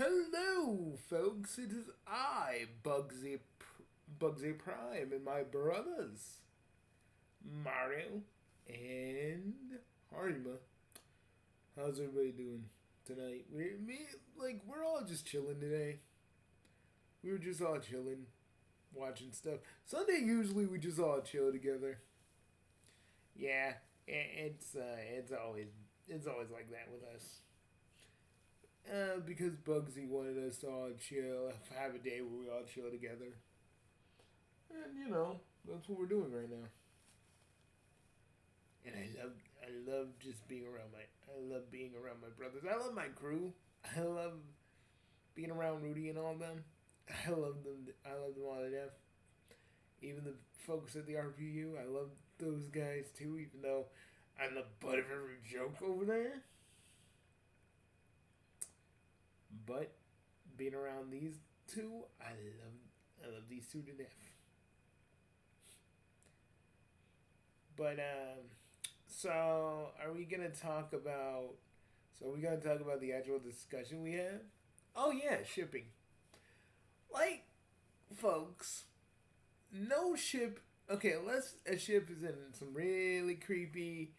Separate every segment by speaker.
Speaker 1: Hello, folks. It is I, Bugsy Prime, and my brothers, Maru and Harima. How's everybody doing tonight? We're all just chilling today. We were just all chilling, watching stuff. Sunday usually we just all chill together. Yeah, it's always like that with us. Because Bugsy wanted us to all chill, have a day where we all chill together. And that's what we're doing right now. And I love just being around my brothers. I love my crew. I love being around Rudy and all of them. I love them. I love them all to death. Even the folks at the RPU, I love those guys too. Even though I'm the butt of every joke over there. But being around these two, I love these two to death. But so are we gonna talk about? So are we gonna talk about the actual discussion we had? Oh yeah, shipping. Like, folks, no ship. Okay, unless a ship is in some really creepy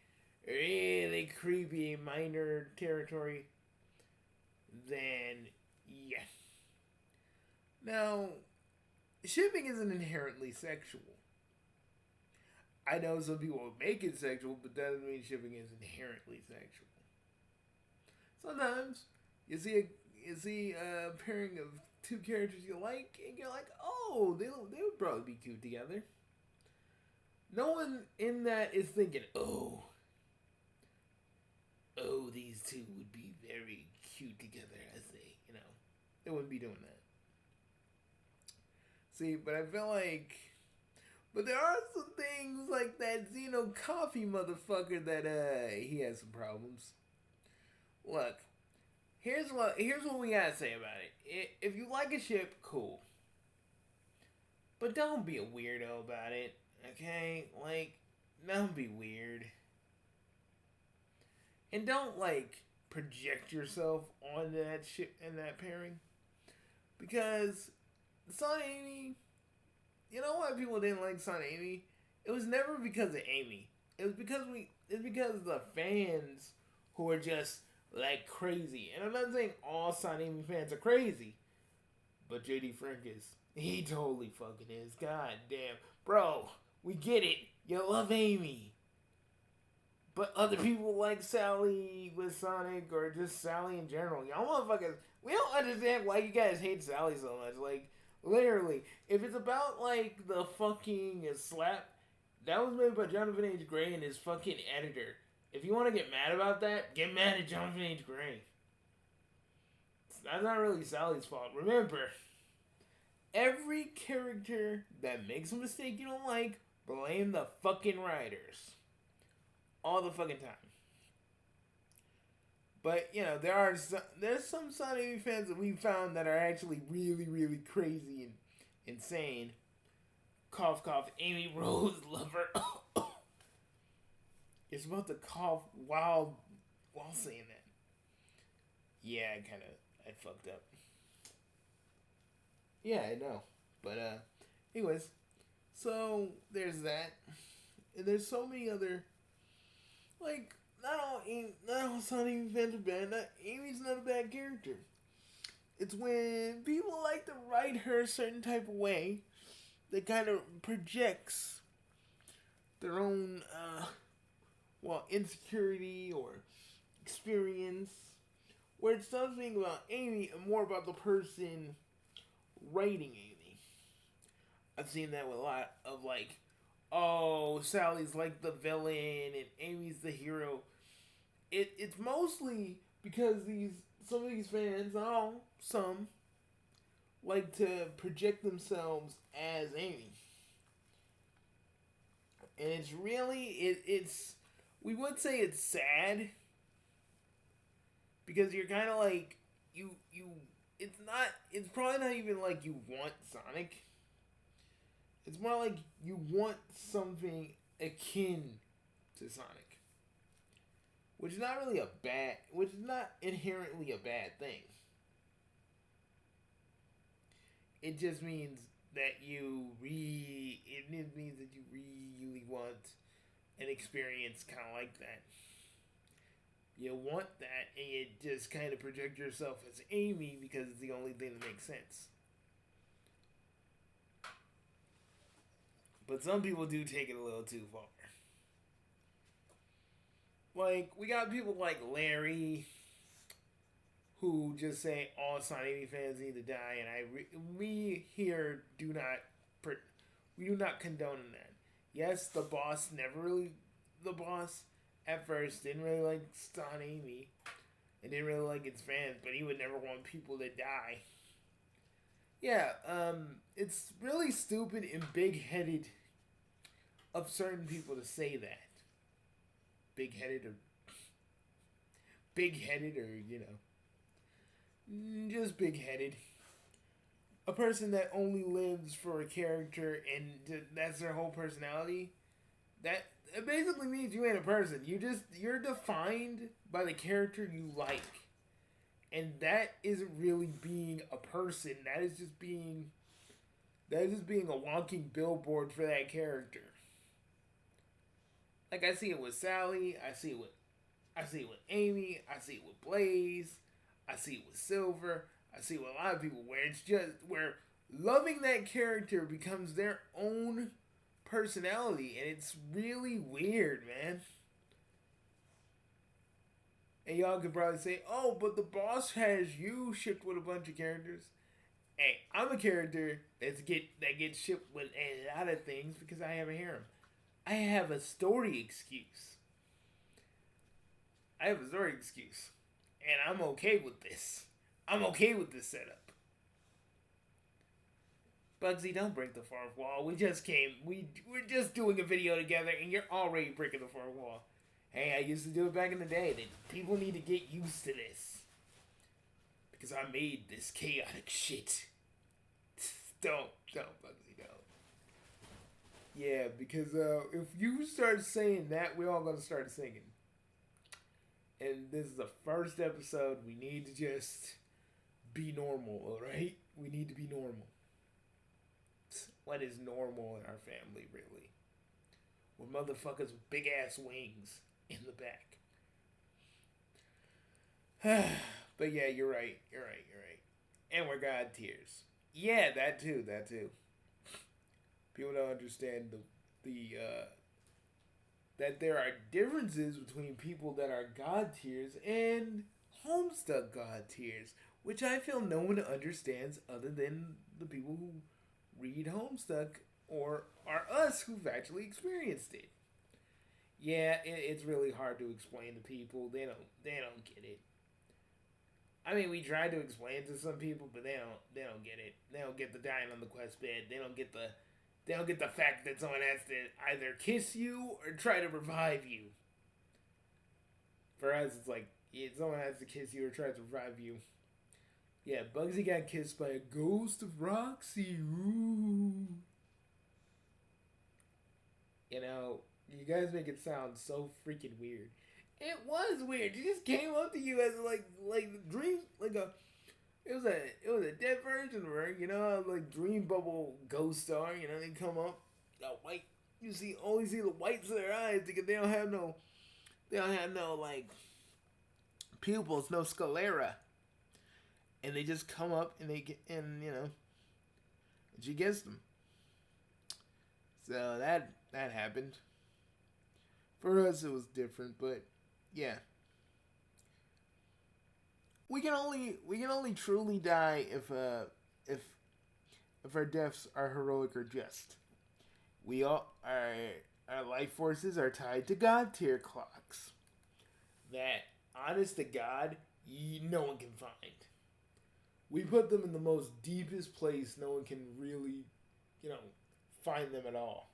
Speaker 1: minor territory, then yeah. Now, shipping isn't inherently sexual. I know some people make it sexual, but that doesn't mean shipping is inherently sexual. Sometimes you see a pairing of two characters you like, and you're like, oh, they would probably be cute together. No one in that is thinking, oh, these two would be very cute together, as they wouldn't be doing that. See, but I feel like, but there are some things like that Xeno Coffee motherfucker that he has some problems. Look, here's what we gotta say about it. If you like a ship, cool, but don't be a weirdo about it. Okay, like, don't be weird, and don't like project yourself onto that ship and that pairing, because Son Amy, you know why people didn't like Son Amy? It was never because of Amy. It's because of the fans who are just like crazy. And I'm not saying all Son Amy fans are crazy, but JD Frank is. He totally fucking is. God damn. Bro, we get it. You love Amy. But other people like Sally with Sonic or just Sally in general. Y'all motherfuckers, we don't understand why you guys hate Sally so much. Like, literally, if it's about like the fucking slap, that was made by Jonathan H. Gray and his fucking editor. If you want to get mad about that, get mad at Jonathan H. Gray. That's not really Sally's fault. Remember, every character that makes a mistake you don't like, blame the fucking writers. All the fucking time. But there's some Sonic fans that we found that are actually really, really crazy and insane. Cough, cough. Amy Rose lover. You're supposed to cough while saying that. Yeah, I fucked up. Yeah, I know. But anyways, so there's that, and there's so many other, like, not all Sonic fans are bad. Amy's not a bad character. It's when people like to write her a certain type of way that kind of projects their own, insecurity or experience, where it stops being about Amy and more about the person writing Amy. I've seen that with a lot of, like, oh, Sally's like the villain and Amy's the hero. It's mostly because some of these fans, some, like to project themselves as Amy. And it's really it's we would say it's sad, because you're kind of like you it's probably not even like you want Sonic. It's more like you want something akin to Sonic, which is not inherently a bad thing. It just means that it means that you really want an experience kind of like that. You want that, and you just kind of project yourself as Amy because it's the only thing that makes sense. But some people do take it a little too far. Like, we got people like Larry who just say all Sonic 80 fans need to die, and we here we do not condone that. Yes, the boss at first didn't really like Sonic 80 and didn't really like its fans, but he would never want people to die. Yeah, it's really stupid and big-headed of certain people to say that. Big-headed or, just big-headed. A person that only lives for a character and that's their whole personality, that it basically means you ain't a person. You're defined by the character you like. And that isn't really being a person. That is just being a walking billboard for that character. Like, I see it with Sally, I see it with Amy, I see it with Blaze, I see it with Silver, I see it with a lot of people where it's just where loving that character becomes their own personality, and it's really weird, man. And y'all could probably say, oh, but the boss has you shipped with a bunch of characters. Hey, I'm a character that gets shipped with a lot of things because I have a harem. I have a story excuse. And I'm okay with this. I'm okay with this setup. Bugsy, don't break the fourth wall. We're just doing a video together and you're already breaking the fourth wall. Hey, I used to do it back in the day. People need to get used to this. Because I made this chaotic shit. Don't, Bugsy, don't. Yeah, because if you start saying that, we're all going to start singing. And this is the first episode. We need to just be normal, alright? We need to be normal. What is normal in our family, really? We're motherfuckers with big ass wings in the back. But yeah, you're right. And we're God tiers. Yeah, that too. People don't understand that there are differences between people that are God tiers and Homestuck God tiers, which I feel no one understands other than the people who read Homestuck or are us who've actually experienced it. Yeah, it's really hard to explain to people. They don't get it. I mean, we tried to explain it to some people, but they don't get it. They don't get the dying on the quest bed. They don't get the fact that someone has to either kiss you or try to revive you. For us, it's like someone has to kiss you or try to revive you. Yeah, Bugsy got kissed by a ghost of Roxy. Ooh. You guys make it sound so freaking weird. It was weird. She just came up to you as like dream, it was a dead version of her. Like Dream Bubble Ghost Star. They come up, white. You only see the whites of their eyes because they don't have no like pupils, no sclera, and they just come up and and she gets them. So that happened. For us, it was different, but yeah. We can only truly die if our deaths are heroic or just. Our life forces are tied to God tier clocks. That, honest to God, no one can find. We put them in the most deepest place no one can really, find them at all.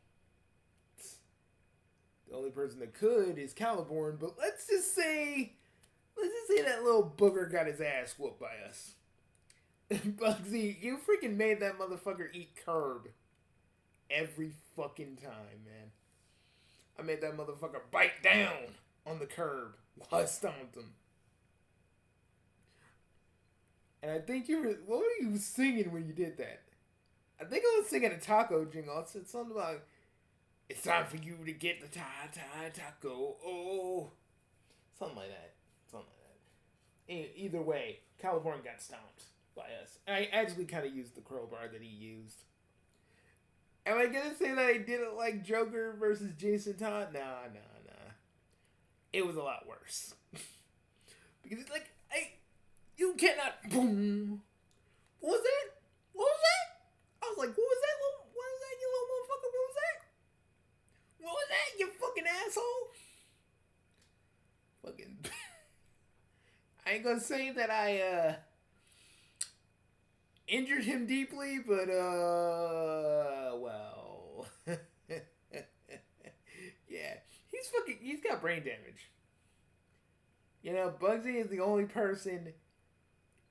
Speaker 1: The only person that could is Caliborn, but let's just say that little booger got his ass whooped by us. Bugsy, you freaking made that motherfucker eat curb every fucking time, man. I made that motherfucker bite down on the curb while I stomped him. And I think what were you singing when you did that? I think I was singing a taco jingle. I said something about, it's time for you to get the taco. Oh. Something like that. Something like that. Either way, California got stomped by us. I actually kind of used the crowbar that he used. Am I gonna say that I didn't like Joker versus Jason Todd? Nah. It was a lot worse. Because it's like, hey, you cannot. Boom. What was that? What was that? I was like, what was that? What was that, you little motherfucker? What was that? What was that, you fucking asshole? Fucking. I ain't gonna say that I injured him deeply, but well. Yeah. He's got brain damage. You know, Bugsy is the only person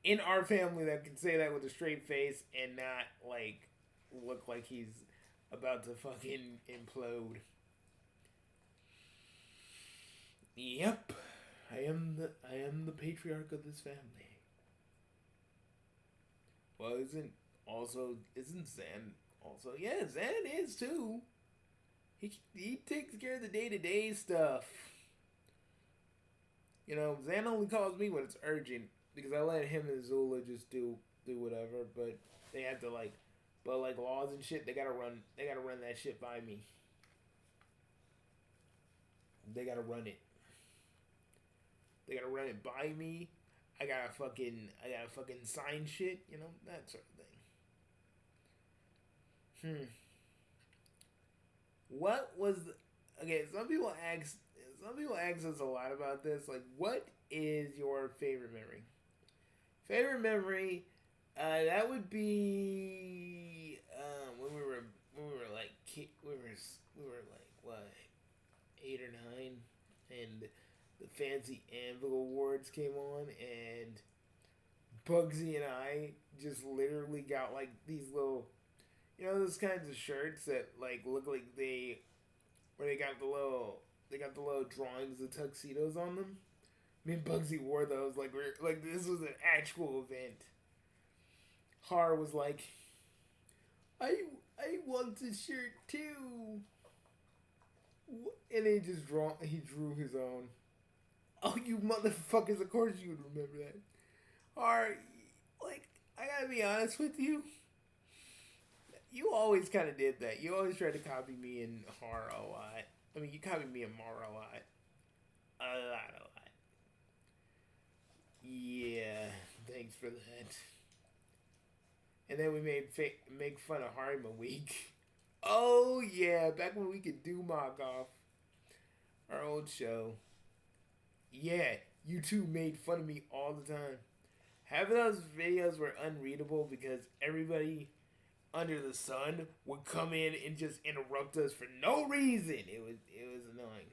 Speaker 1: in our family that can say that with a straight face and not, like, look like he's about to fucking implode. Yep. I am the patriarch of this family. Well, isn't Zan also? Yeah, Zan is too. He takes care of the day-to-day stuff. You know, Zan only calls me when it's urgent because I let him and Zula just do whatever, but they have to like laws and shit, they gotta run that shit by me. They gotta run it. They gotta run it by me. I gotta fucking sign shit, you know, that sort of thing. What was okay? Some people ask us a lot about this. Like, what is your favorite memory? Favorite memory, that would be when we were like we were like what, 8 or 9, and the Fancy Anvil Awards came on, and Bugsy and I just literally got like these little, you know, those kinds of shirts that like look like where they got the little drawings of tuxedos on them. Me and Bugsy wore those like this was an actual event. Har was like, I want this shirt too, and he drew his own. Oh, you motherfuckers! Of course you would remember that. Har, like, I gotta be honest with you. You always kind of did that. You always tried to copy me and Har a lot. I mean, you copied me and Maru a lot. A lot. Yeah, thanks for that. And then we make fun of Harima Week. Oh yeah, back when we could do mock off our old show. Yeah, you two made fun of me all the time. Half of those videos were unreadable because everybody under the sun would come in and just interrupt us for no reason. It was annoying.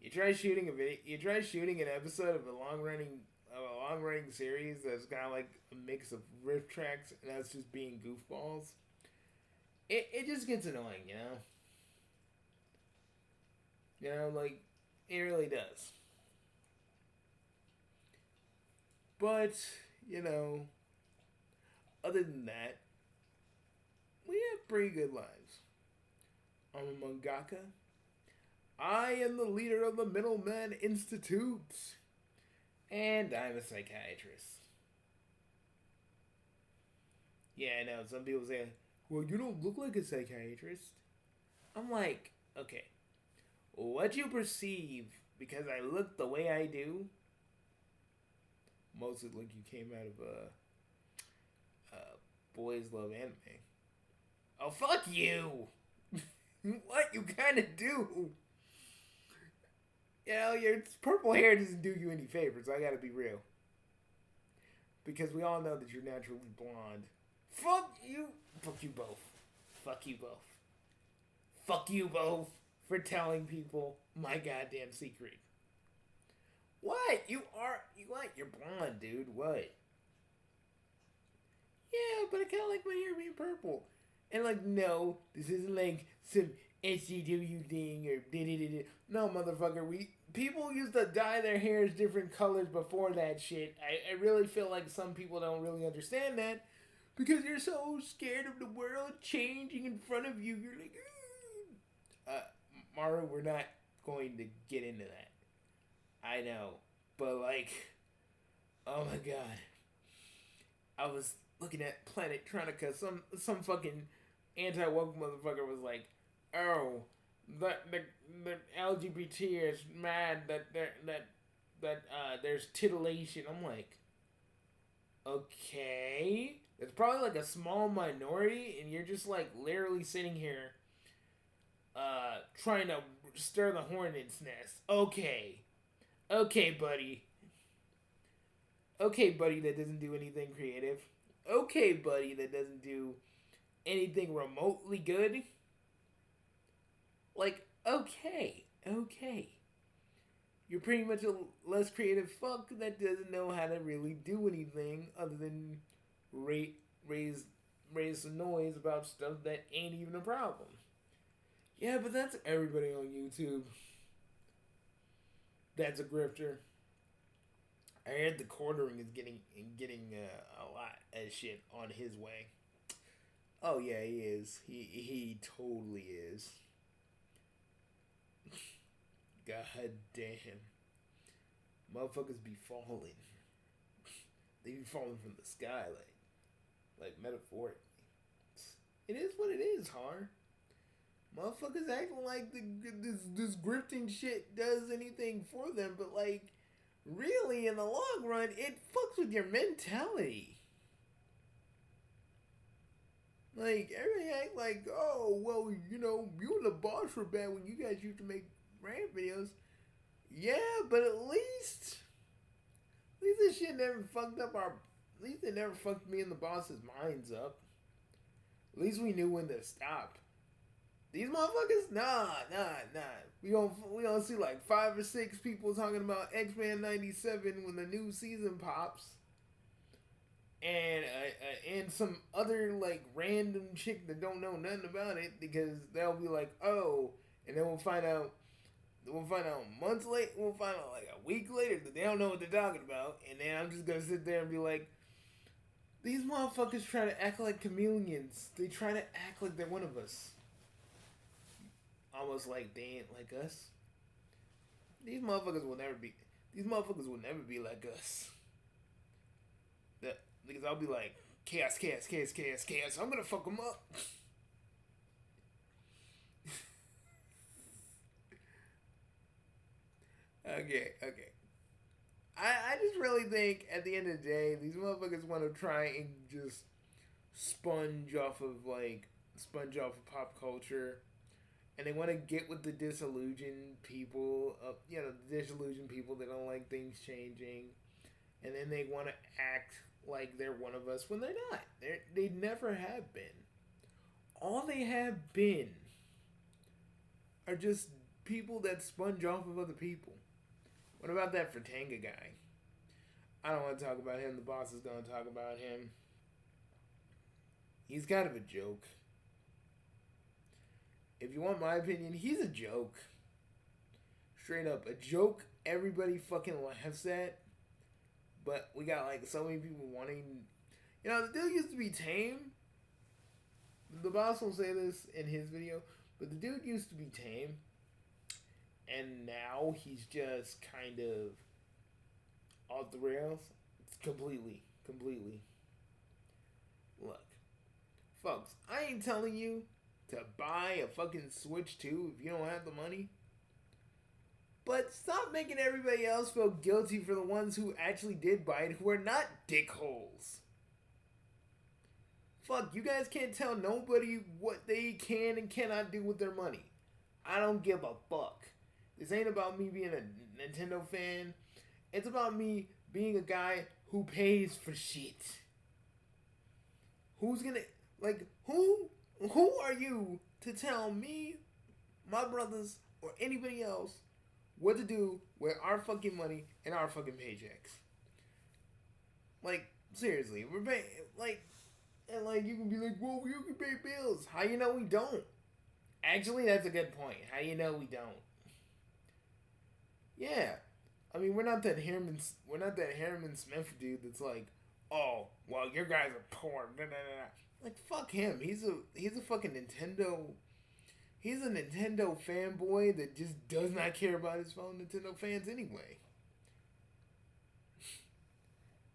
Speaker 1: You try shooting an episode of a long running series that's kind of like a mix of riff tracks and that's just being goofballs. It just gets annoying, you know. You know, like, it really does. But, you know, other than that, we have pretty good lives. I'm a mangaka. I am the leader of the Middleman Institute. And I'm a psychiatrist. Yeah, I know. Some people say, well, you don't look like a psychiatrist. I'm like, okay. What you perceive because I look the way I do, mostly like you came out of boys love anime. Oh, fuck you! What? You kind of do. You know, your purple hair doesn't do you any favors. I gotta be real. Because we all know that you're naturally blonde. Fuck you! Fuck you both. Fuck you both. Fuck you both for telling people my goddamn secret. What? You're blonde, dude. What? Yeah, but I kind of like my hair being purple. And like, no, this isn't like some SCW thing or da-da-da-da. No, motherfucker. People used to dye their hairs different colors before that shit. I really feel like some people don't really understand that because you're so scared of the world changing in front of you. You're like, Maru, we're not going to get into that. I know, but like, oh my god, I was looking at Planet Tronica. Some fucking anti woke motherfucker was like, oh, the LGBT is mad that there's titillation. I'm like, okay, it's probably like a small minority, and you're just like literally sitting here, trying to stir the hornet's nest. Okay, buddy. Okay, buddy, that doesn't do anything creative. Okay, buddy, that doesn't do anything remotely good. Like, okay. You're pretty much a less creative fuck that doesn't know how to really do anything other than raise raise some noise about stuff that ain't even a problem. Yeah, but that's everybody on YouTube. That's a grifter. I heard the quartering is getting a lot of shit on his way. Oh yeah, he is. He totally is. God damn. Motherfuckers be falling. They be falling from the sky, like metaphorically. It is what it is, Har. Motherfuckers acting like this grifting shit does anything for them, but like, really, in the long run, it fucks with your mentality. Like, everybody act like, oh, well, you know, you and the boss were bad when you guys used to make rant videos. Yeah, but at least this shit never fucked up our. At least it never fucked me and the boss's minds up. At least we knew when to stop. These motherfuckers, nah. We gonna see like 5 or 6 people talking about X-Men '97 when the new season pops, and some other like random chick that don't know nothing about it because they'll be like, oh, and then we'll find out months later. We'll find out like a week later that they don't know what they're talking about, and then I'm just gonna sit there and be like, these motherfuckers try to act like chameleons. They try to act like they're one of us. Almost like they ain't like us. These motherfuckers will never be. These motherfuckers will never be like us. Because I'll be like, chaos. I'm gonna fuck them up. Okay. I just really think at the end of the day, these motherfuckers want to try and just sponge off of pop culture. And they want to get with the disillusioned people, the disillusioned people that don't like things changing. And then they want to act like they're one of us when they're not. They never have been. All they have been are just people that sponge off of other people. What about that Fratanga guy? I don't want to talk about him. The boss is going to talk about him. He's kind of a joke. If you want my opinion, he's a joke. Straight up. A joke everybody fucking laughs at. But we got like so many people wanting... You know, the dude used to be tame. The boss will say this in his video. But the dude used to be tame. And now he's just kind of off the rails. It's completely. Look. Folks, I ain't telling you to buy a fucking Switch 2 if you don't have the money. But stop making everybody else feel guilty for the ones who actually did buy it, who are not dickholes. Fuck, you guys can't tell nobody what they can and cannot do with their money. I don't give a fuck. This ain't about me being a Nintendo fan. It's about me being a guy who pays for shit. Who's gonna... Like, who are you to tell me, my brothers, or anybody else what to do with our fucking money and our fucking paychecks? Like, seriously, we're paying, and you can be like, well, you can pay bills. How you know we don't? Actually, that's a good point. How you know we don't? Yeah. I mean, we're not that Harriman Smith dude that's like, oh, well, your guys are poor. Nah, nah, nah. Like, fuck him. He's a fucking Nintendo. He's a Nintendo fanboy that just does not care about his fellow Nintendo fans anyway.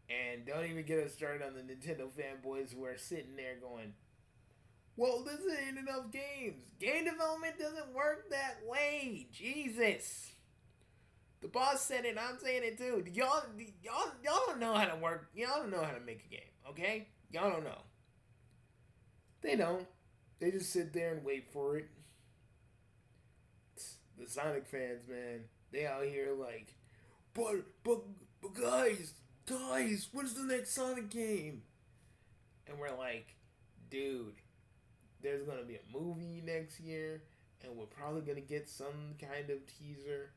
Speaker 1: And don't even get us started on the Nintendo fanboys who are sitting there going, well, this ain't enough games. Game development doesn't work that way. Jesus. The boss said it. I'm saying it too. Y'all don't know how to work. Y'all don't know how to make a game. Okay? Y'all don't know. They don't. They just sit there and wait for it. The Sonic fans, man, they out here like, but guys, when's the next Sonic game? And we're like, dude, there's gonna be a movie next year, and we're probably gonna get some kind of teaser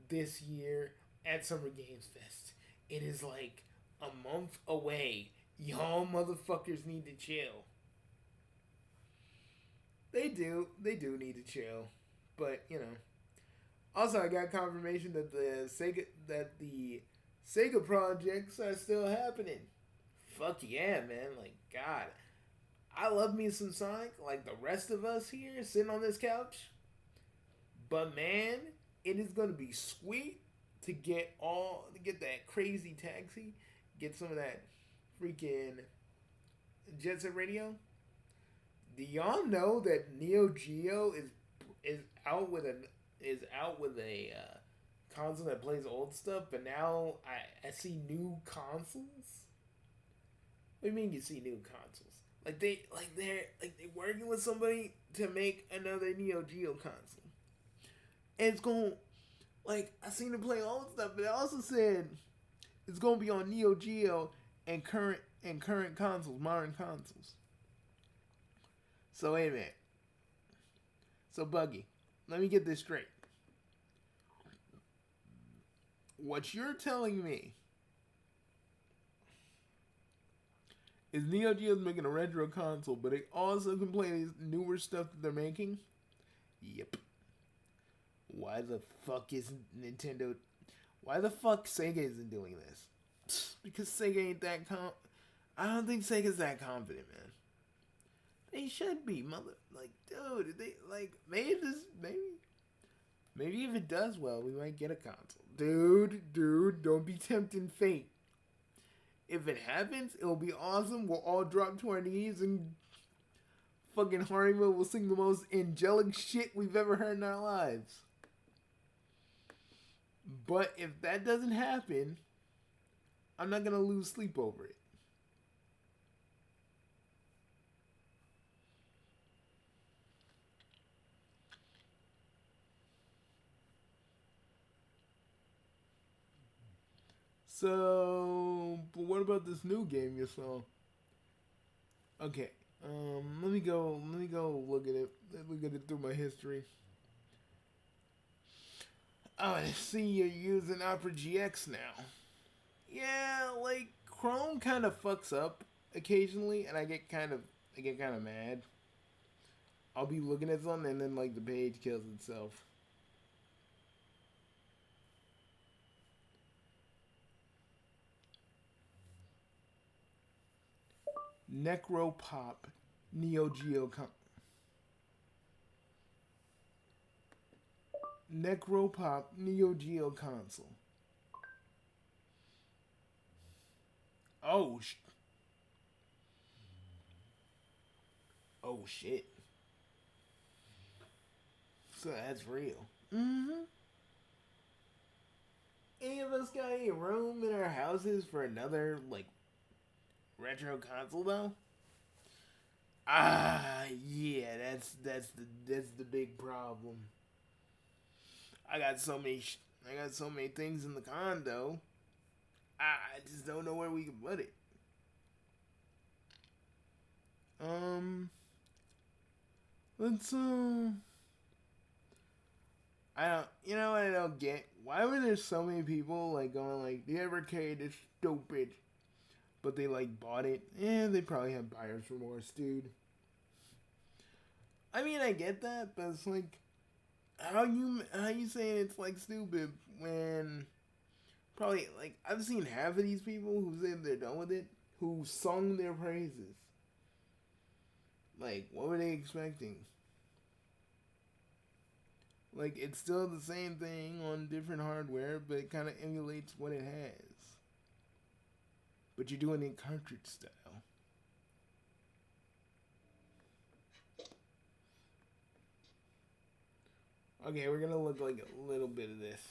Speaker 1: this year at Summer Games Fest. It is like a month away. Y'all motherfuckers need to chill. They do need to chill. But, you know. Also, I got confirmation that the Sega projects are still happening. Fuck yeah, man. Like, God. I love me some Sonic, like the rest of us here sitting on this couch. But man, it is gonna be sweet to get that crazy taxi, get some of that freaking Jet Set Radio. Do y'all know that Neo Geo is out with a console that plays old stuff, but now I see new consoles. What do you mean you see new consoles? They're working with somebody to make another Neo Geo console. And it's going like I seen it play old stuff, but it also said it's gonna be on Neo Geo and current consoles, modern consoles. So wait a minute. So Buggy, let me get this straight. What you're telling me is Neo Geo's making a retro console, but it also can play these newer stuff that they're making? Yep. Why the fuck isn't Nintendo... Why the fuck Sega isn't doing this? Because Sega ain't that I don't think Sega's that confident, man. They should be, mother... Like, dude, they... Like, maybe if it does well, we might get a console. Dude, don't be tempting fate. If it happens, it'll be awesome. We'll all drop to our knees and fucking Harima will sing the most angelic shit we've ever heard in our lives. But if that doesn't happen, I'm not gonna lose sleep over it. So, but what about this new game you saw? Okay, let me go look at it. Look at it through my history. Oh, I see you're using Opera GX now. Yeah, like Chrome kind of fucks up occasionally, and I get kind of mad. I'll be looking at something, and then like the page kills itself. Necropop Neo Geo Necropop Neo Geo console. Oh oh shit. So that's real. Mm-hmm. Any of us got any room in our houses for another like retro console though? Ah, yeah, that's the big problem. I got so many things in the condo. I just don't know where we can put it. Let's I don't. You know what I don't get? Why were there so many people like going like, "The Evercade is stupid," but they like bought it? They probably have buyer's remorse, dude. I mean, I get that, but it's like, how you saying it's like stupid when Probably like I've seen half of these people who say they're done with it, who sung their praises. Like, what were they expecting? Like, it's still the same thing on different hardware, but it kind of emulates what it has. But you're doing it cartridge style. Okay, we're gonna look like a little bit of this.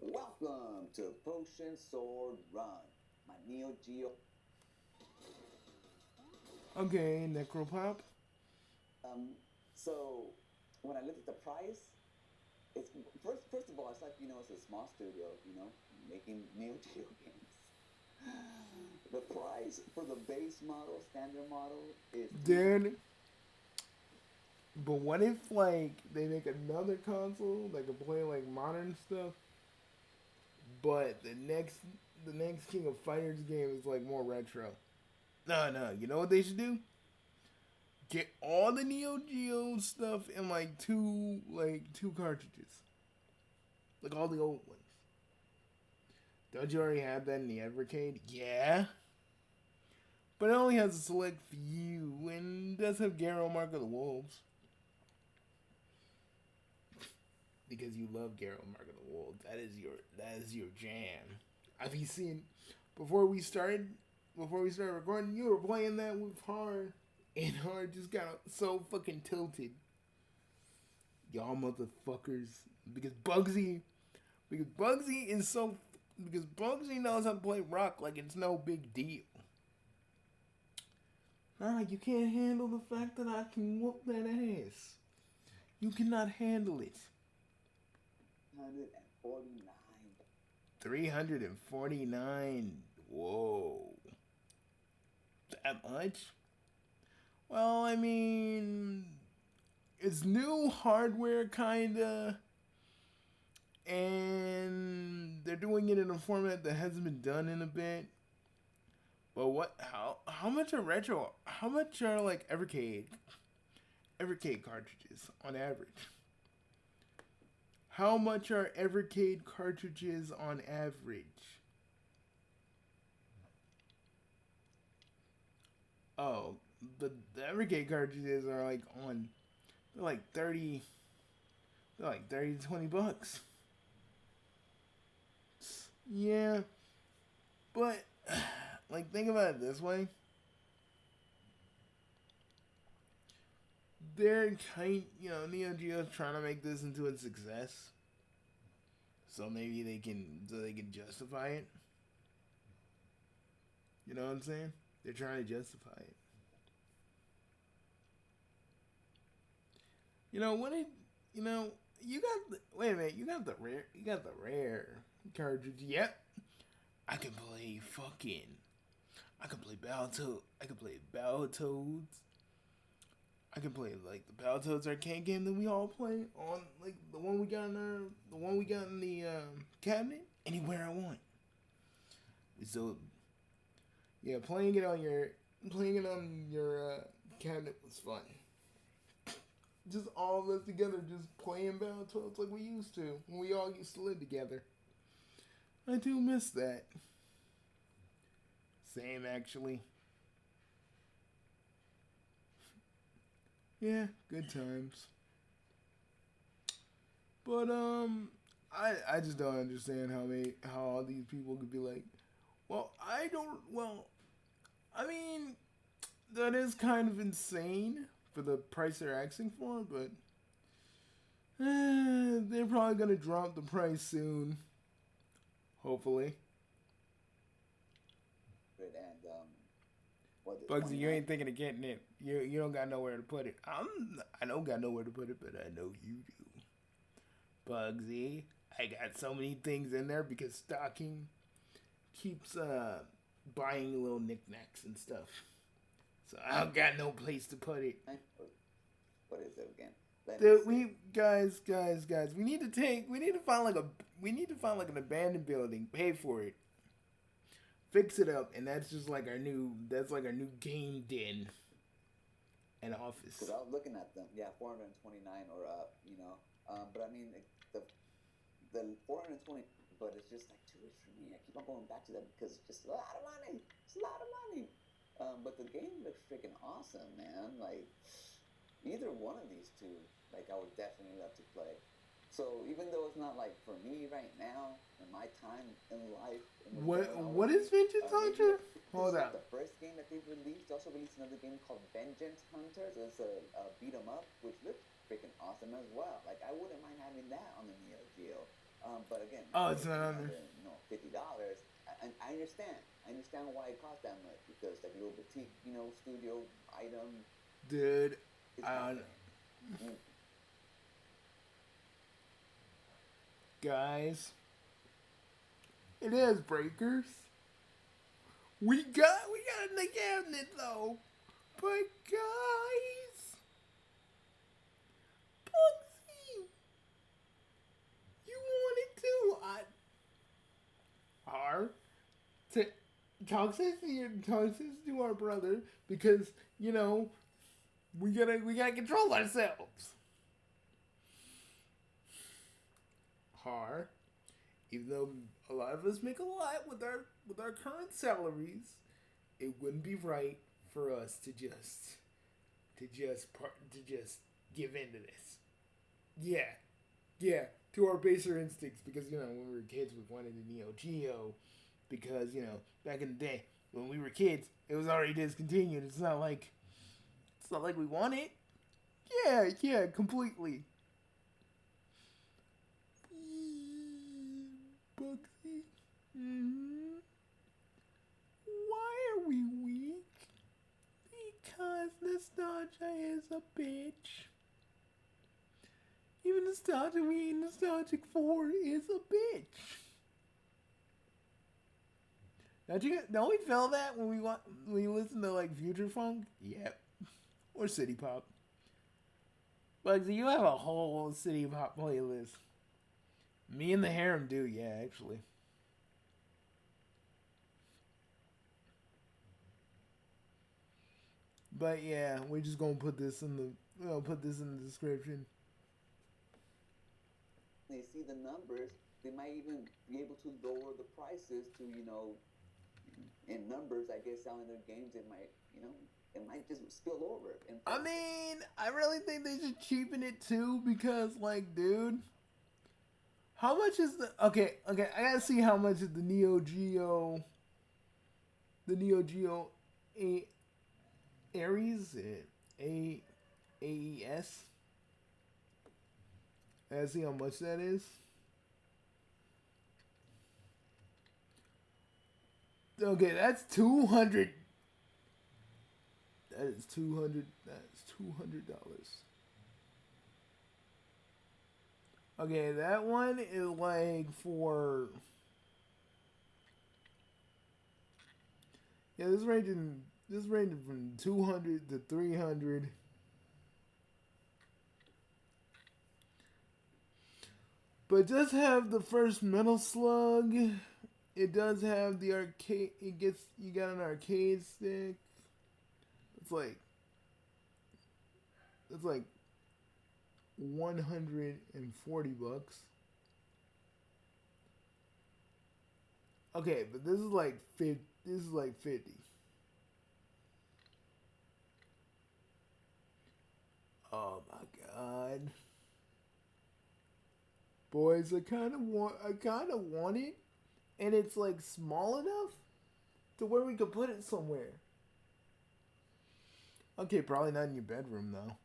Speaker 2: Welcome to Potion Sword Run, my Neo Geo.
Speaker 1: Okay, Necropop.
Speaker 2: Um, so when I looked at the price, it's first of all, it's like it's a small studio, making Neo Geo games. The price for the base model, standard model, is
Speaker 1: Dude. But what if like they make another console that can play like modern stuff, but the next King of Fighters game is like more retro? No. You know what they should do? Get all the Neo Geo stuff in like two cartridges, like all the old ones. Don't you already have that in the Evercade? Yeah, but it only has a select few, and does have Garo Mark of the Wolves. Because you love Garo Mark of the Wolves. That is your jam. Have you seen before we started recording, you were playing that with Hard, and Hard just got so fucking tilted. Y'all motherfuckers. Because Bugsy because Bugsy knows how to play rock like it's no big deal. You can't handle the fact that I can whoop that ass. You cannot handle it.
Speaker 2: 149.
Speaker 1: 349. Whoa. That much? Well, I mean, it's new hardware, kinda. And they're doing it in a format that hasn't been done in a bit. But how much are retro? How much are like Evercade cartridges on average? How much are Evercade cartridges on average? Oh, the Evercade cartridges are like they're like 30 to $20. Yeah. But like think about it this way. They're Neo Geo's trying to make this into a success. So maybe they can justify it. You know what I'm saying? They're trying to justify it. Wait a minute, you got the rare cartridge. Yep. I can play Battletoads. I can play like the Battletoads arcade game that we all play on, like the one we got in the cabinet anywhere I want. So yeah, playing it on your cabinet was fun. Just all of us together, just playing Battletoads like we used to when we all used to live together. I do miss that. Same actually. Yeah, good times. But I just don't understand how all these people could be like, I mean, that is kind of insane for the price they're asking for, but they're probably gonna drop the price soon. Hopefully.
Speaker 2: Good, and
Speaker 1: Bugsy, you ain't thinking of getting it. You don't got nowhere to put it. I don't got nowhere to put it, but I know you do. Bugsy, I got so many things in there because stocking keeps buying little knickknacks and stuff. So I don't got no place to put it.
Speaker 2: What is it again?
Speaker 1: Guys, we need to find like an abandoned building, pay for it, fix it up, and that's our new game den and office.
Speaker 2: Because I was looking at them, yeah, 429 or up, but I mean the 420, but it's just like which for me, I keep on going back to that because it's just a lot of money. It's a lot of money. But the game looks freaking awesome, man. Like either one of these two, like I would definitely love to play. So even though it's not like for me right now in my time in life and what's going on with
Speaker 1: What
Speaker 2: me,
Speaker 1: is Vengeance
Speaker 2: maybe
Speaker 1: Hunter?
Speaker 2: this
Speaker 1: Hold
Speaker 2: is
Speaker 1: on.
Speaker 2: not the first game that they've released. They also released another game called Vengeance Hunters. It's a beat 'em up, which looks freaking awesome as well. Like I wouldn't mind having that on the Neo Geo. But again,
Speaker 1: Oh,
Speaker 2: for
Speaker 1: it's not on there.
Speaker 2: $50, I understand. I understand why it costs that much because like a little boutique, studio item.
Speaker 1: Dude,
Speaker 2: It's
Speaker 1: I
Speaker 2: not
Speaker 1: don't.
Speaker 2: there.
Speaker 1: Guys, it is Breakers. We got in the cabinet though. But guys, Bugsy, you wanted to. To talk to our brother because we gotta control ourselves. Har, even though a lot of us make a lot with our current salaries, it wouldn't be right for us to just give in to this. Yeah, yeah, to our baser instincts because when we were kids we wanted the Neo Geo because back in the day when we were kids it was already discontinued. It's not like we want it. Yeah, completely. Bugsy. Mm-hmm. Why are we weak? Because nostalgia is a bitch. Even nostalgic 4 is a bitch. Don't we feel that when we listen to like future funk? Yep. Or city pop. Bugsy, you have a whole city pop playlist. Me and the harem do, yeah, actually. But yeah, we're just gonna put this in the description.
Speaker 2: They see the numbers, they might even be able to lower the prices to, in numbers, I guess, selling their games, it might just spill over.
Speaker 1: I mean, I really think they should cheapen it too because, like, dude, how much is okay? I gotta see how much is the Neo Geo A Aries A AES. I gotta see how much that is. Okay, that's 200. That is 200. That's $200. Okay, that one is like for. Yeah, this ranging from 200 to 300. But just have the first Metal Slug. It does have the arcade. You got an arcade stick. It's like $140. Okay, but this is like 50. This is like 50. Oh my god. Boys, I kind of want it and it's like small enough to where we could put it somewhere. Okay, probably not in your bedroom though.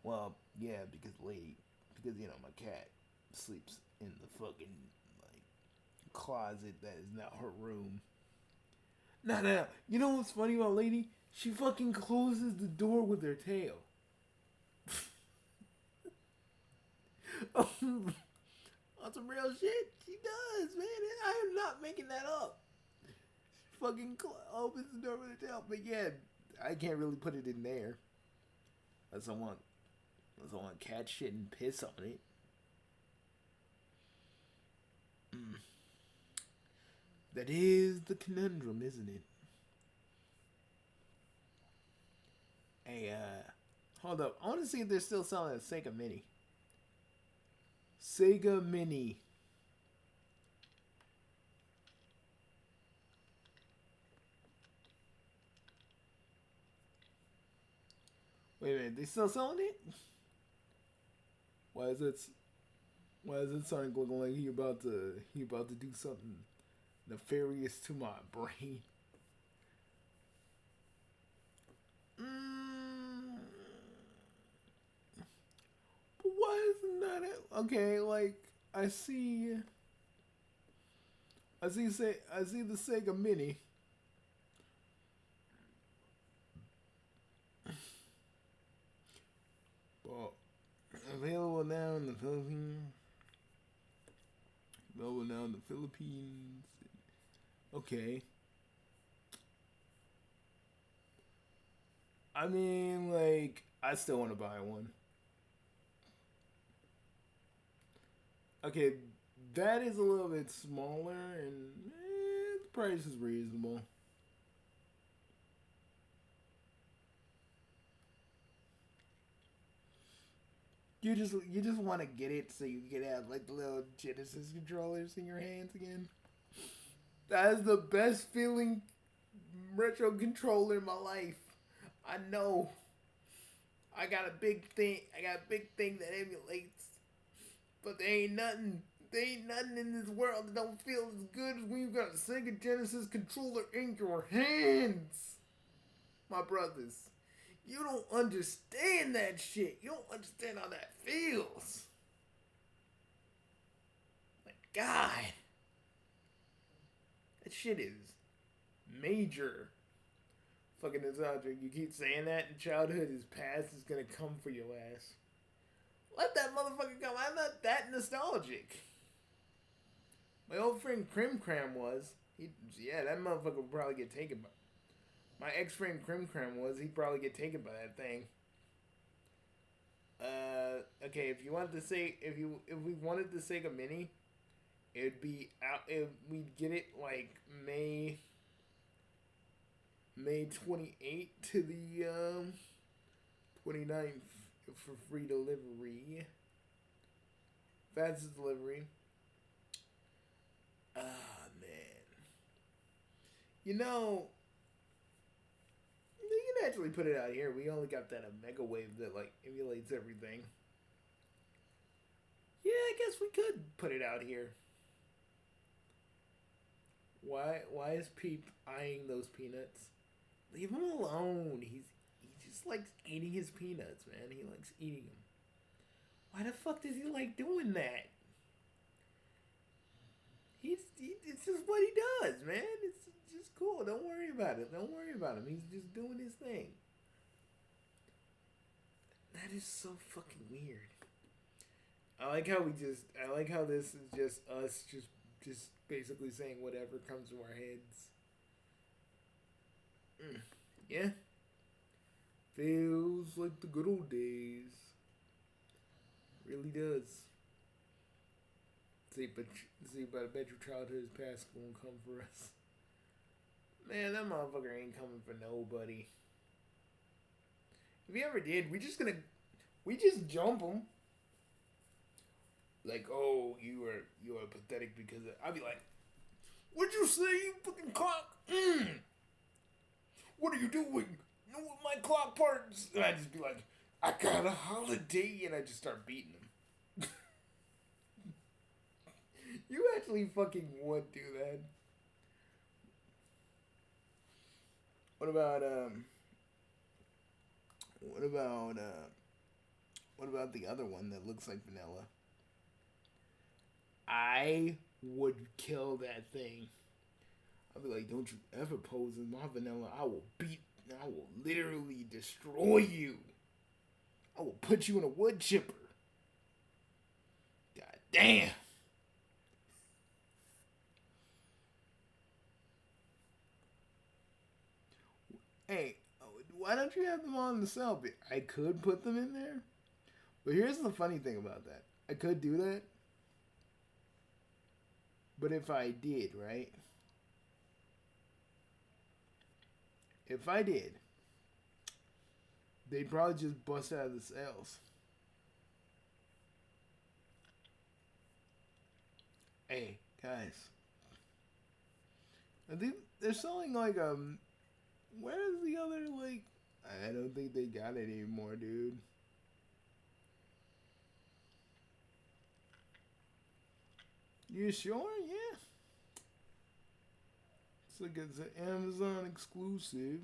Speaker 1: Well, yeah, because my cat sleeps in the fucking like closet that is not her room. No. You know what's funny about Lady? She fucking closes the door with her tail. On some real shit, she does, man. I am not making that up. She fucking opens the door with her tail. But yeah, I can't really put it in there. Unless I want cat shit and piss on it. Mm. That is the conundrum, isn't it? Hey, hold up. I want to see if they're still selling a Sega Mini. Sega Mini. Wait a minute, they still selling it? Why is it? Why is it Sonic looking like he about to do something nefarious to my brain? But why isn't that it? Okay? Like I see, I see the Sega Mini. Well, available now in the Philippines. Available now in the Philippines. Okay. I mean, like, I still want to buy one. Okay, that is a little bit smaller, and the price is reasonable. You just want to get it so you can have like the little Genesis controllers in your hands again. That is the best feeling retro controller in my life. I know. I got a big thing. I got a big thing that emulates, but there ain't nothing. There ain't nothing in this world that don't feel as good as when you got a Sega Genesis controller in your hands. My brothers, you don't understand that shit. You don't understand how that feels. My God, that shit is major. Fucking nostalgia. You keep saying that, and childhood is past. Is gonna come for your ass. Let that motherfucker come. I'm not that nostalgic. My old friend Crim Cram was. Yeah, that motherfucker would probably get taken by. My ex friend Crim Cram was. He'd probably get taken by that thing. Okay. If you wanted to say, if we wanted the Sega Mini, it'd be out. We'd get it like May 28th to the 29th for free delivery. Fastest delivery. Ah, man. You know, you can actually put it out here. We only got that a mega wave that like emulates everything. Yeah, I guess we could put it out here. Why is Peep eyeing those peanuts? Leave him alone. He just likes eating his peanuts, man. He likes eating them. Why the fuck does he like doing that? It's just what he does, man. It's just cool. Don't worry about it. Don't worry about him. He's just doing his thing. That is so fucking weird. I like how this is just us just basically saying whatever comes to our heads. Yeah. Feels like the good old days. Really does. But I bet your childhood is past won't come for us. Man, that motherfucker ain't coming for nobody. If he ever did, we just jump him. Like, oh, you are pathetic because I'd be like, what'd you say, you fucking clock? What are you doing? No, with my clock parts. And I'd just be like, I got a holiday, and I just start beating him. You actually fucking would do that. What about what about what about the other one that looks like vanilla? I would kill that thing. I'd be like, don't you ever pose as my vanilla. I will literally destroy you. I will put you in a wood chipper. God damn. Hey, why don't you have them on the sale? I could put them in there. But here's the funny thing about that. I could do that. But if I did, right? If I did, they'd probably just bust out of the sales. Hey, guys. They're selling like where's the other like I don't think they got it anymore, dude. You sure? Yeah. It's like it's an Amazon exclusive.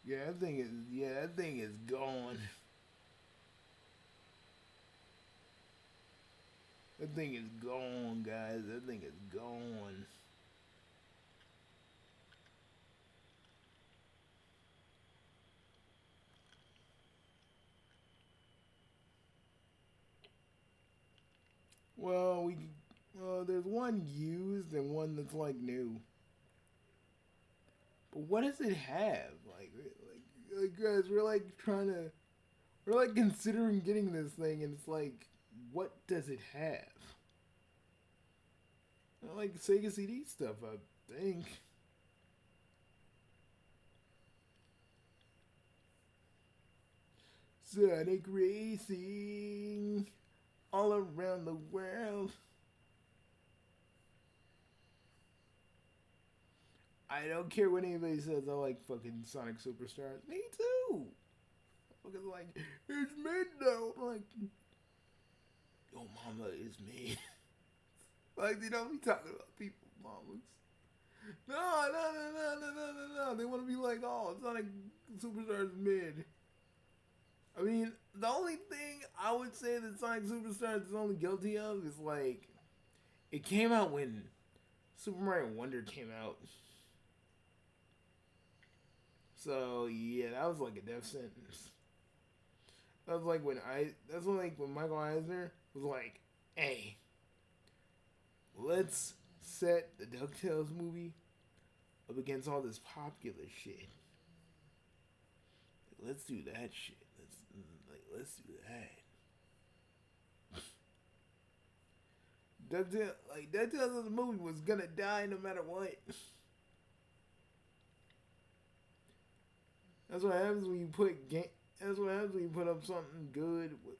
Speaker 1: That thing is gone. That thing is gone, guys. That thing is gone. Well, there's one used and one that's like new. But what does it have? Guys, we're like considering getting this thing, and it's like, what does it have? I like Sega CD stuff, I think. Sonic Racing all around the world. I don't care what anybody says. I like fucking Sonic Superstars. Me too. Fucking like, it's me though. I'm like, your mama is me. Like, they don't be talking about people, mamas. No, no, no, no, no, no, no, no. They want to be like, oh, Sonic Superstars mid. I mean, the only thing I would say that Sonic Superstars is only guilty of is like, it came out when Super Mario Wonder came out. So yeah, that was like a death sentence. That was like when Michael Eisner was like, "Hey, let's set the DuckTales movie up against all this popular shit. Let's do that shit. Let's do that." DuckTales as a movie was gonna die no matter what. That's what happens when you put That's what happens when you put up something good with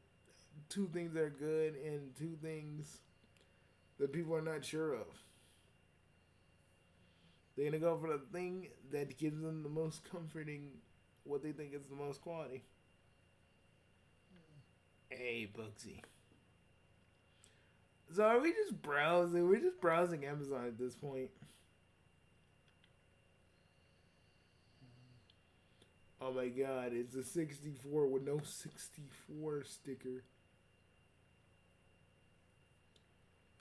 Speaker 1: two things that are good and two things that people are not sure of. They're gonna go for the thing that gives them the most comforting, what they think is the most quality. Hey, Bugsy. So are we just browsing? We're just browsing Amazon at this point. Oh my god, it's a 64 with no 64 sticker.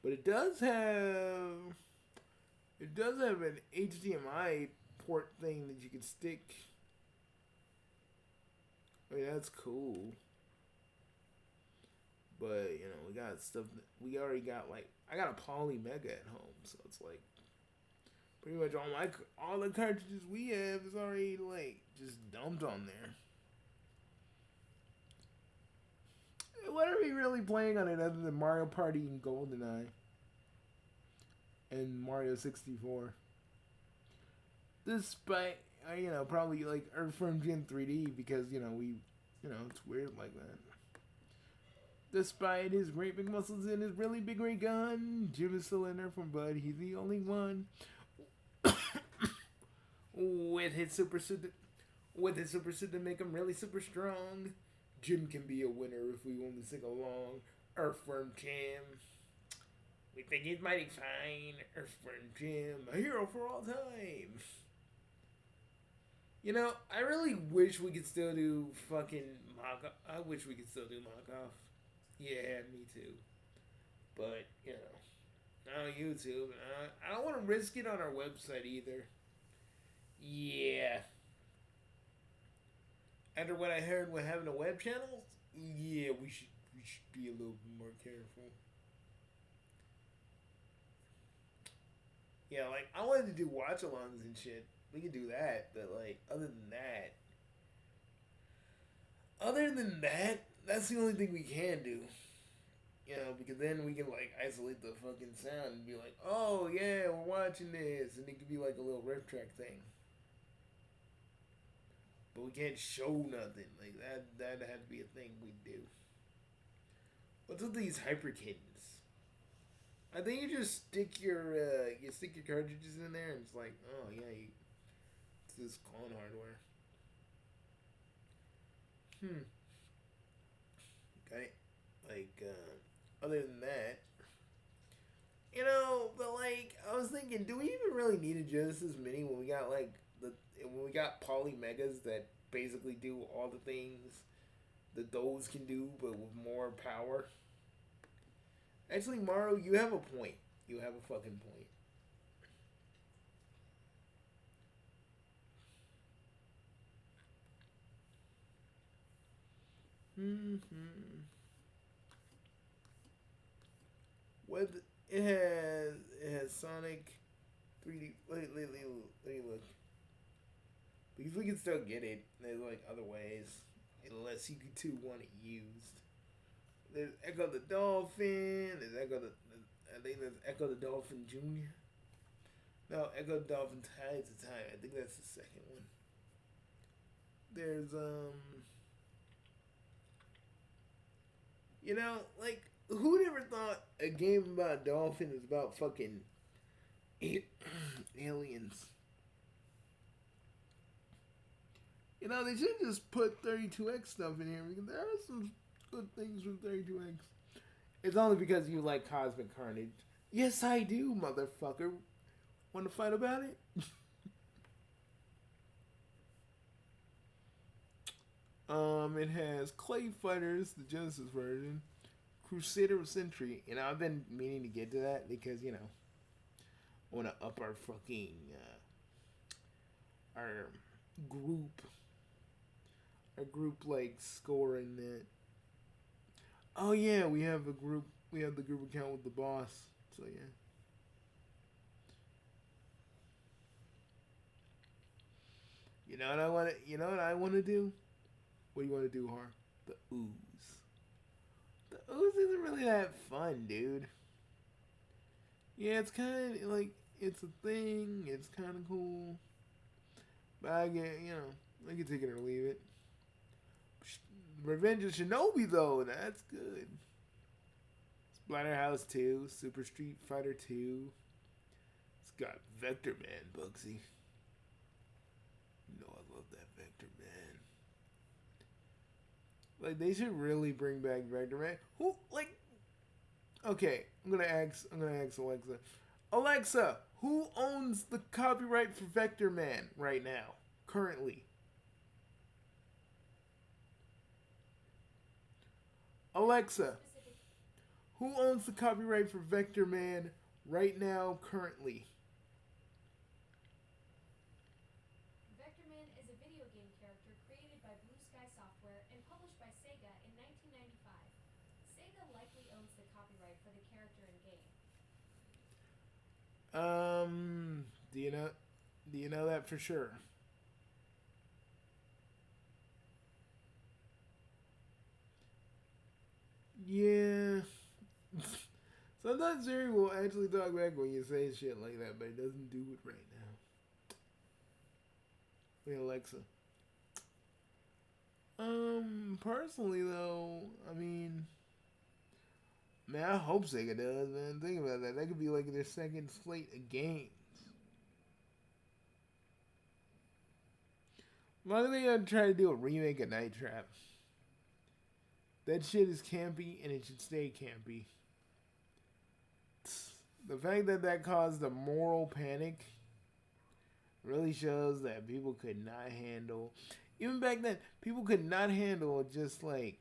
Speaker 1: But it does have an HDMI port thing that you can stick. I mean, that's cool. But, you know, we got stuff that we already got. Like, I got a Poly Mega at home, so it's like pretty much all the cartridges we have is already like just dumped on there. What are we really playing on it other than Mario Party and GoldenEye and Mario 64? Despite probably like Earthworm Jim 3D because it's weird like that. Despite his great big muscles and his really big ray gun, Jim is still in there from Bud. He's the only one with his super suit to make him really super strong. Jim can be a winner if we only sing along. Earthworm Jim. We think he's mighty fine. Earthworm Jim, a hero for all time. You know, I really wish we could still do fucking mock. I wish we could still do mock off. Yeah, me too. But on YouTube, I don't want to risk it on our website either. Yeah. After what I heard with having a web channel, yeah, we should be a little bit more careful. Yeah, like I wanted to do watch alongs and shit. We could do that, but like other than that, that's the only thing we can do. You know, because then we can like isolate the fucking sound and be like, oh yeah, we're watching this, and it could be like a little riff track thing. But we can't show nothing like that. That had to be a thing we do. What's with these hyper kittens? I think you stick your cartridges in there, and it's like, oh yeah, it's this clone hardware. Hmm. Okay. Like, other than that, but like, I was thinking, do we even really need a Genesis Mini when we got like when we got Poly Megas that basically do all the things that those can do, but with more power? Actually, Maru, you have a point. You have a fucking point. Mm-hmm. With it has Sonic 3D. Let me look. Because we can still get it. There's like other ways, unless you two want it used. There's Echo the Dolphin. There's Echo the. I think there's Echo the Dolphin Junior. No, Echo the Dolphin Tides of Time. I think that's the second one. There's like who never thought a game about dolphins is about fucking aliens? They should just put 32X stuff in here because there are some good things from 32X. It's only because you like Cosmic Carnage. Yes, I do, motherfucker. Want to fight about it? It has Clay Fighters, the Genesis version, Crusader of Century, and I've been meaning to get to that because I want to up our fucking our group, like score in that. Oh yeah, we have a group. We have the group account with the boss. So yeah. You know what I want to. You know what I want to do. What do you want to do, Har? The ooze. The ooze isn't really that fun, dude. Yeah, it's kind of like it's a thing. It's kind of cool, but I get I can take it or leave it. Revenge of Shinobi though, that's good. Splatterhouse 2, Super Street Fighter 2. It's got Vector Man, Bugsy. I love that Vector Man. Like they should really bring back Vector Man. Who like? Okay, I'm gonna ask Alexa. Alexa, who owns the copyright for Vector Man right now, currently? Alexa, who owns the copyright for Vector Man right now, currently?
Speaker 3: Vectorman is a video game character created by Blue Sky Software and published by Sega in 1995. Sega likely owns the copyright for the character and game.
Speaker 1: Do you know? Do you know that for sure? Yeah. Sometimes Siri will actually talk back when you say shit like that, but it doesn't do it right now. Hey Alexa. Personally though, I mean, man, I hope Sega does, man. Think about that. That could be like their second slate of games. Why do they try to do a remake of Night Trap? That shit is campy and it should stay campy. The fact that that caused a moral panic really shows that people could not handle. Even back then, people could not handle just like.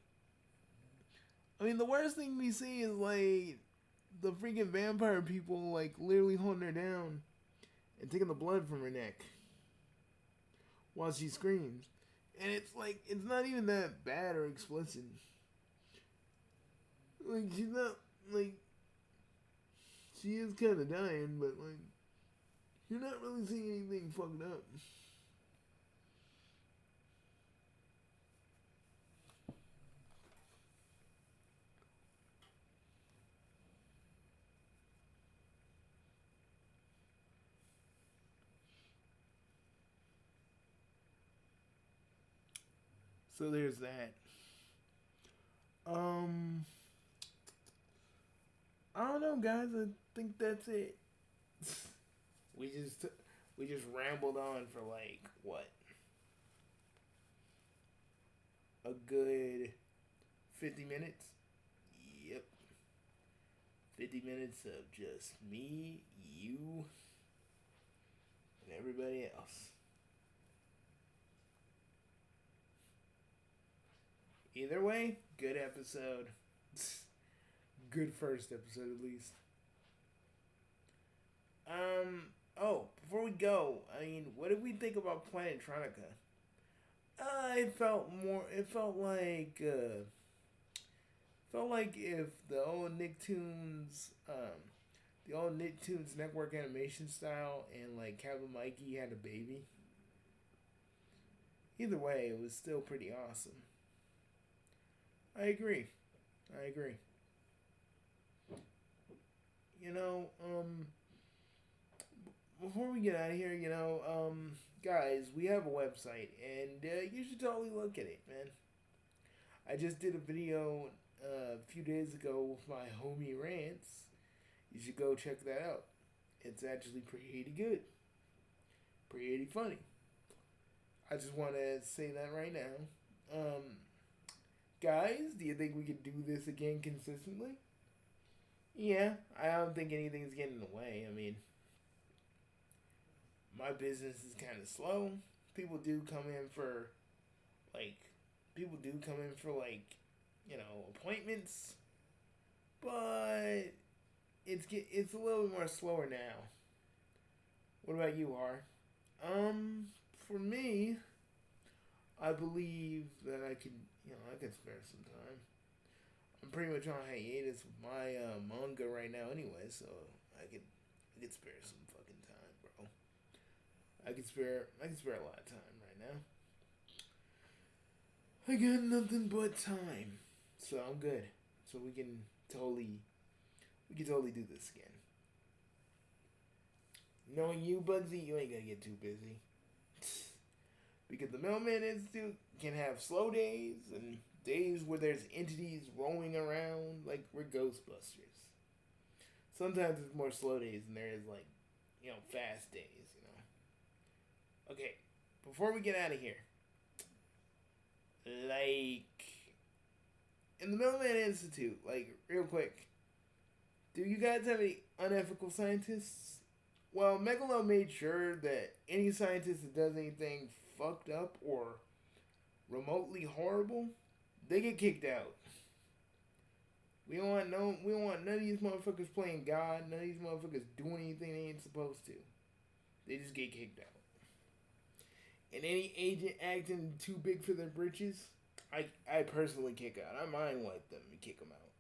Speaker 1: I mean, the worst thing we see is like the freaking vampire people like literally holding her down and taking the blood from her neck while she screams. And it's like, it's not even that bad or explicit. Like, she's not, like, she is kind of dying, but, like, you're not really seeing anything fucked up. So there's that. Um, I don't know, guys. I think that's it. we just we just rambled on for like what, a good 50 minutes. Yep, 50 minutes of just me, you, and everybody else. Either way, good episode. Good first episode at least. Oh, before we go, I mean, what did we think about Planetronica? It felt more. Felt like if the old Nicktoons network animation style and like Captain Mikey had a baby. Either way, it was still pretty awesome. I agree. I agree. You know, before we get out of here, guys, we have a website, and you should totally look at it, man. I just did a video a few days ago with my homie Rants. You should go check that out. It's actually pretty good, pretty funny. I just want to say that right now. Guys, do you think we could do this again consistently? Yeah, I don't think anything's getting in the way. I mean, my business is kind of slow. People do come in for, like, appointments, but it's a little bit more slower now. What about you, Har? For me, I believe that I could spare some time. I'm pretty much on hiatus with my manga right now anyway, so I could spare some fucking time, bro. I could spare a lot of time right now. I got nothing but time, so I'm good. So we can totally do this again. Knowing you, Bugsy, you ain't gonna get too busy. Because the Mailman Institute can have slow days and days where there's entities roaming around like we're Ghostbusters. Sometimes it's more slow days than there is fast days. Okay, before we get out of here, like, in the Mailman Institute, like, real quick, do you guys have any unethical scientists? Well, Megalo made sure that any scientist that does anything fucked up or remotely horrible, they get kicked out. We don't want none of these motherfuckers playing God, none of these motherfuckers doing anything they ain't supposed to. They just get kicked out. And any agent acting too big for their britches, I personally kick out. I mind wipe them and kick them out.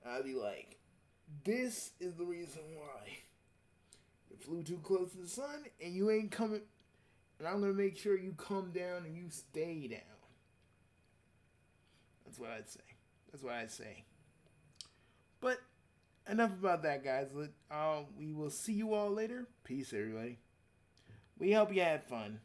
Speaker 1: I'll be like, this is the reason why. You flew too close to the sun and you ain't coming. And I'm going to make sure you come down and you stay down. That's what I'd say. But enough about that, guys. We will see you all later. Peace, everybody. We hope you had fun.